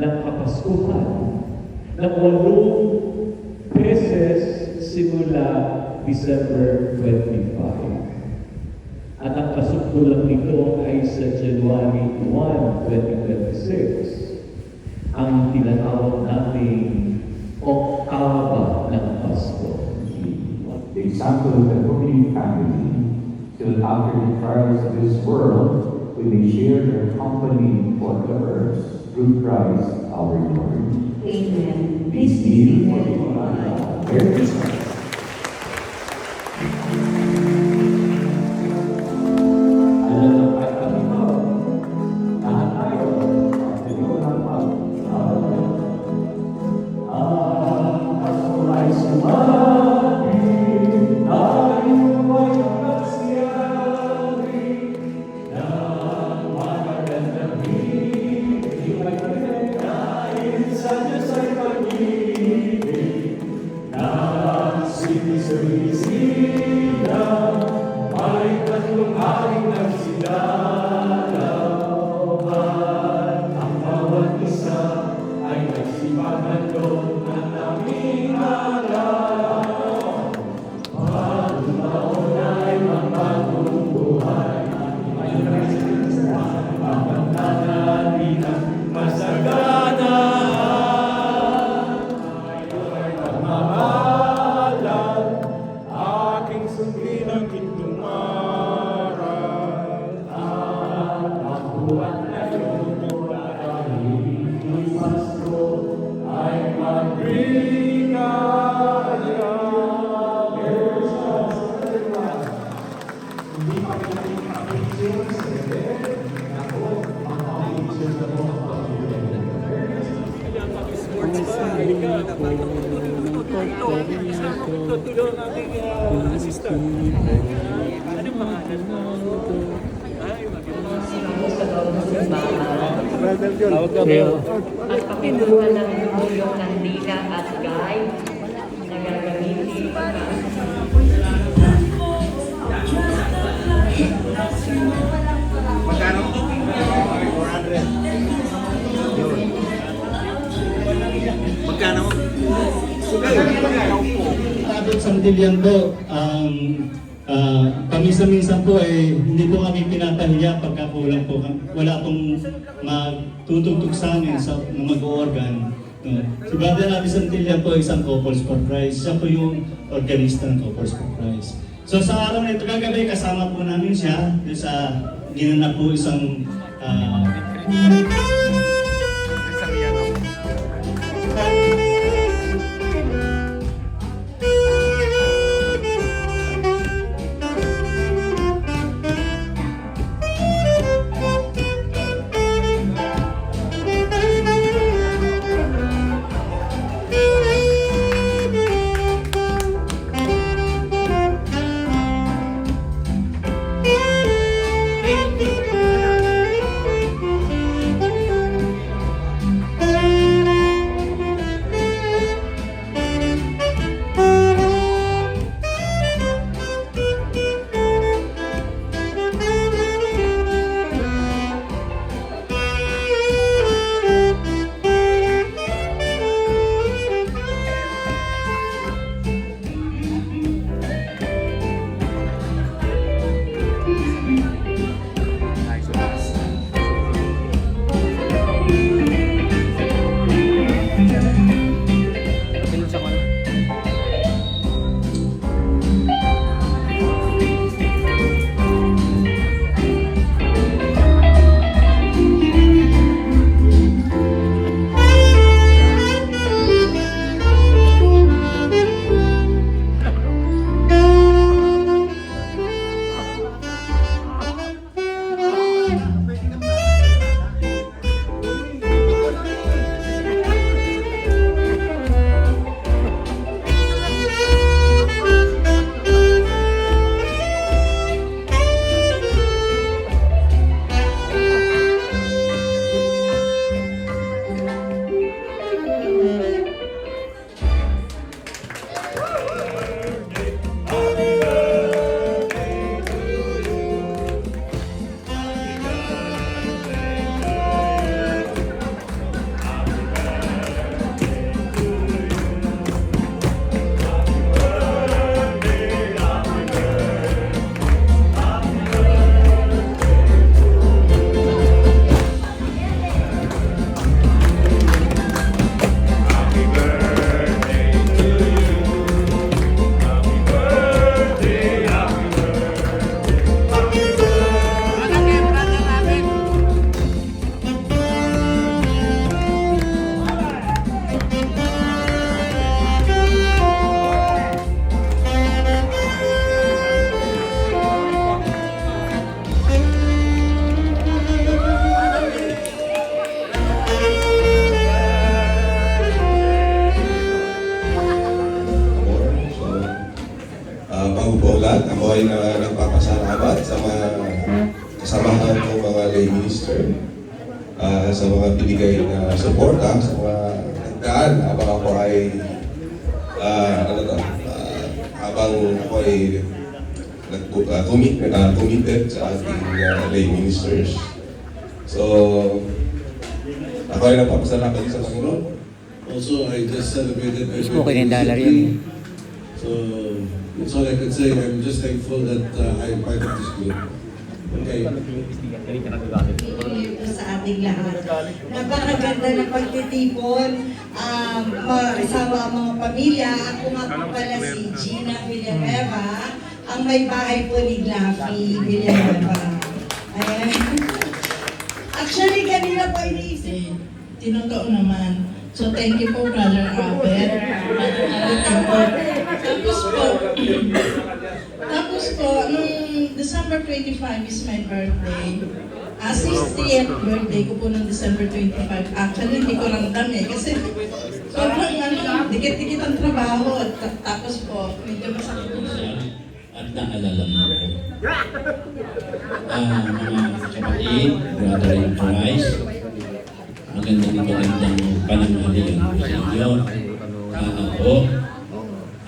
ng Kapaskuhan ng 8 beses simula December 25. At ang kasukdulang nito ay sa January 1, 2026, ang tinatawag nating Oktaba ng Pasko. The example of the Holy Family, till after the trials of this world, we may share their company forever, through Christ our Lord. Amen. Peace be with you. Merry Christmas. Tutulong ang aking assistant. Anong pangalan mo? Ay, magandang At pakinuha ng tulong ng Dina at Guy na gagamitin Magkano? 400. Yun. Magkano? Abot Santillan po, paminsan-minsan po hindi po kami pinapahiya pagka kulang po. Wala pong magtutugtog sa amin sa mag-organ. Si Brother Abby Santillan po isang Couples for Christ. Siya po yung organista ng Couples for Christ. So sa araw na ito kagabi, kasama po namin siya sa ginanap po isang lay minister, sa mga binigay na suporta, sa mga nagdaan habang ako ay habang ako ay committed sa ating lay ministers. So, ako ay napapasalamat sa Panginoon. Also, I just celebrated my Mismo birthday $10 recently. yun. So, that's all I can say. I'm just thankful that I'm part of this group. Okay. Sa ating lahat. Napakaganda ng pagtitipon, kasama ang mga pamilya. Ako nga po pala si Gina Villanueva, ang may bahay po ni Glaffy Villanueva. Ayan. Actually, kanina po iniisip, tinotoo naman. So, thank you po, Brother Albert. Tapos po, nung December 25 is my birthday. 60th birthday ko po nung December 25. Actually, hindi ko ramdam kasi sobrang dikit-dikit ang trabaho. Tapos po, medyo masakit po siya. At naalala mo mga kapatid, brother in Christ, magandang pananghalian ko sa inyo. Ako,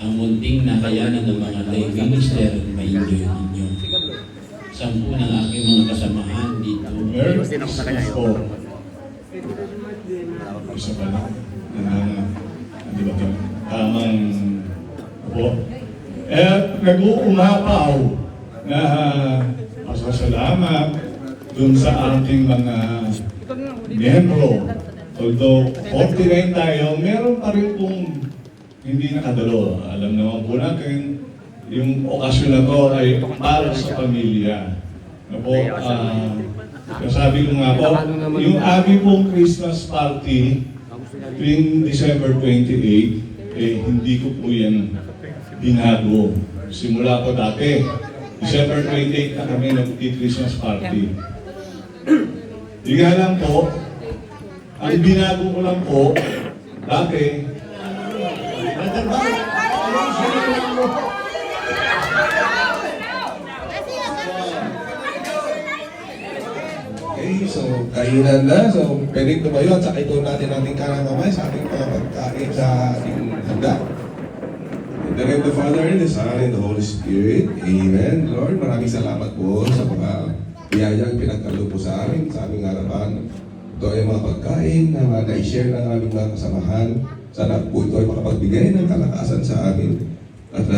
ang munting nakayanan ng mga lay minister at ma-enjoy ninyo. 10 ng aking mga kasamahan dito. Ako, isa pa lang, di ba ito? Tamang po. Nag-uumapaw na pasasalamat dun sa ating mga miyembro. Although 49 tayo, meron pa rin pong hindi nakadalo. Alam naman po natin, yung okasyon na to ay para sa pamilya. Sabi ko nga po, yung aming pong Christmas party tuwing December 28, hindi ko po yan binago. Simula po dati, December 28 na kami nag-Christmas party. Di nga lang po, ang binago ko lang po, dati, Okay, so kainan na. So, pwedeng tumayo at saka ito natin ating kanang kamay sa ating mga pagkain sa ating handa. In the name of the Father, and the Son, and the Holy Spirit. Amen. Lord, maraming salamat po sa mga biyayang pinagkalo po sa aming harapan. Ito ay mga pagkain na na-share ng aming mga kasamahan. Sana po ito ay makapagbigay ng kalakasan sa amin. At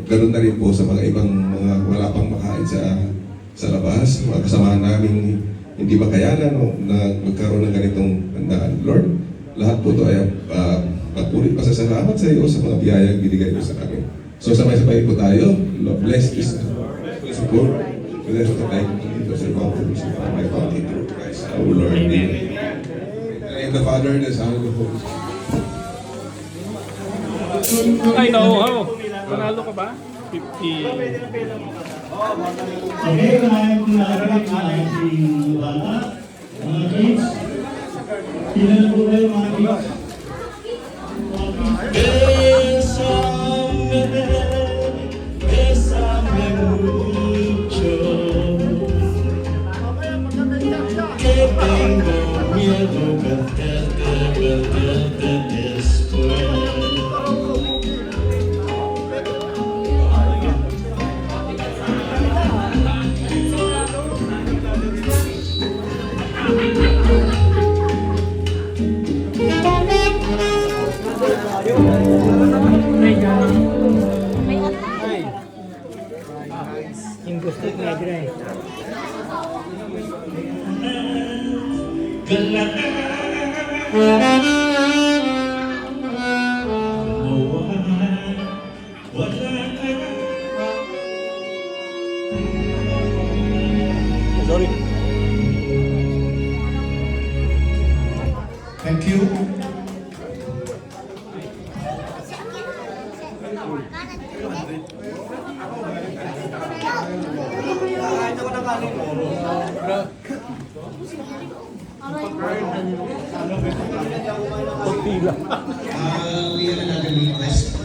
ganoon na rin po sa mga ibang mga wala pang makain sa labas, mga kasamahan namin hindi makayanan na magkaroon ng ganitong handaan. Lord, lahat po ito ay magpulit pasasalamat sa iyo sa mga biyayang binigay mo sa amin. So sabay-sabay po tayo. Lord, bless this support. Bless the life of Jesus and contribution of my body through Christ our Lord. Amen. In the name of the Father, and the Son, and the Holy Spirit. Ay, no. Panalo ka ba? 50. Okay, kaya ko natin ang ating bata, mga kids. Kilala ko kayo mga kids. Bésame mucho, que tengo miedo perderte después. Yung gusto ko nga dyan. Sorry. thank you. Pagpila. We have another request.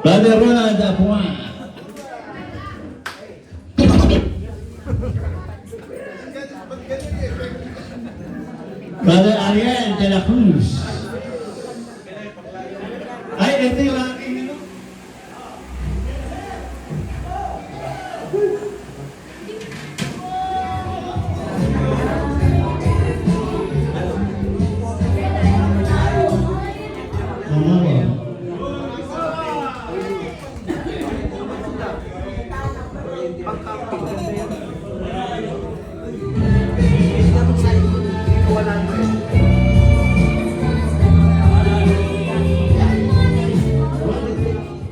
Brother Rod Apuan. Brother Ariel de la Cruz. Ay, ito yung aking ano?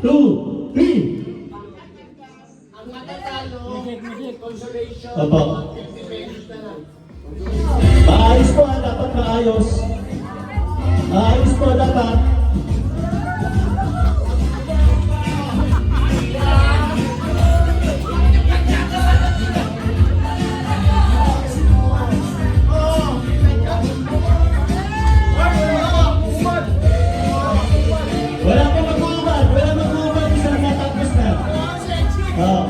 Two, three. Opo. Maayos po, dapat maayos. Maayos po dapat. Wala pa mag-uubad, wala mag-uubad, isang natapos na. Oh.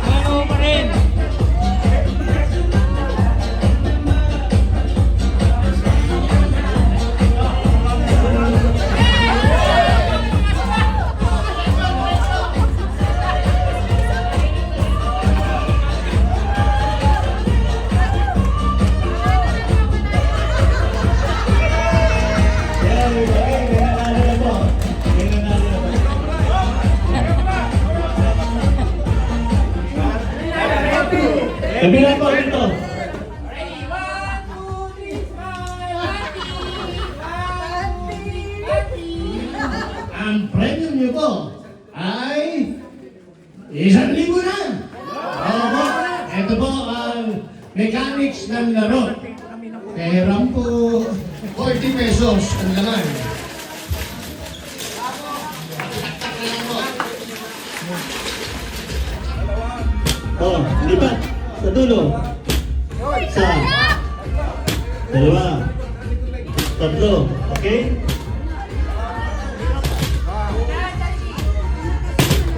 Ano pa rin? Kabilang po dito. Ang premyo niyo po ay 1,000 na. Opo, ito po ang mechanics ng laro. Peram po 40 pesos ang laman. Oh, lipat sa dulo. Isa. Dalawa. Tatlo. Okay?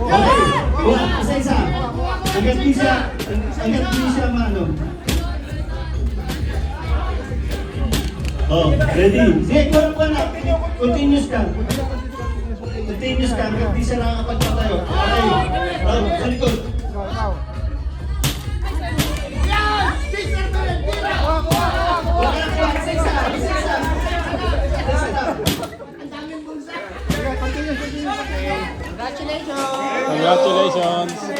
Okay. Kuha, isa-isa. Hanggang di siya maano. Oh, ready? Sige, kuha na. Continuous ka. Continuous ka. Hanggang di siya nakakapagpatayo. Okay. Oh, sa likod. Congratulations!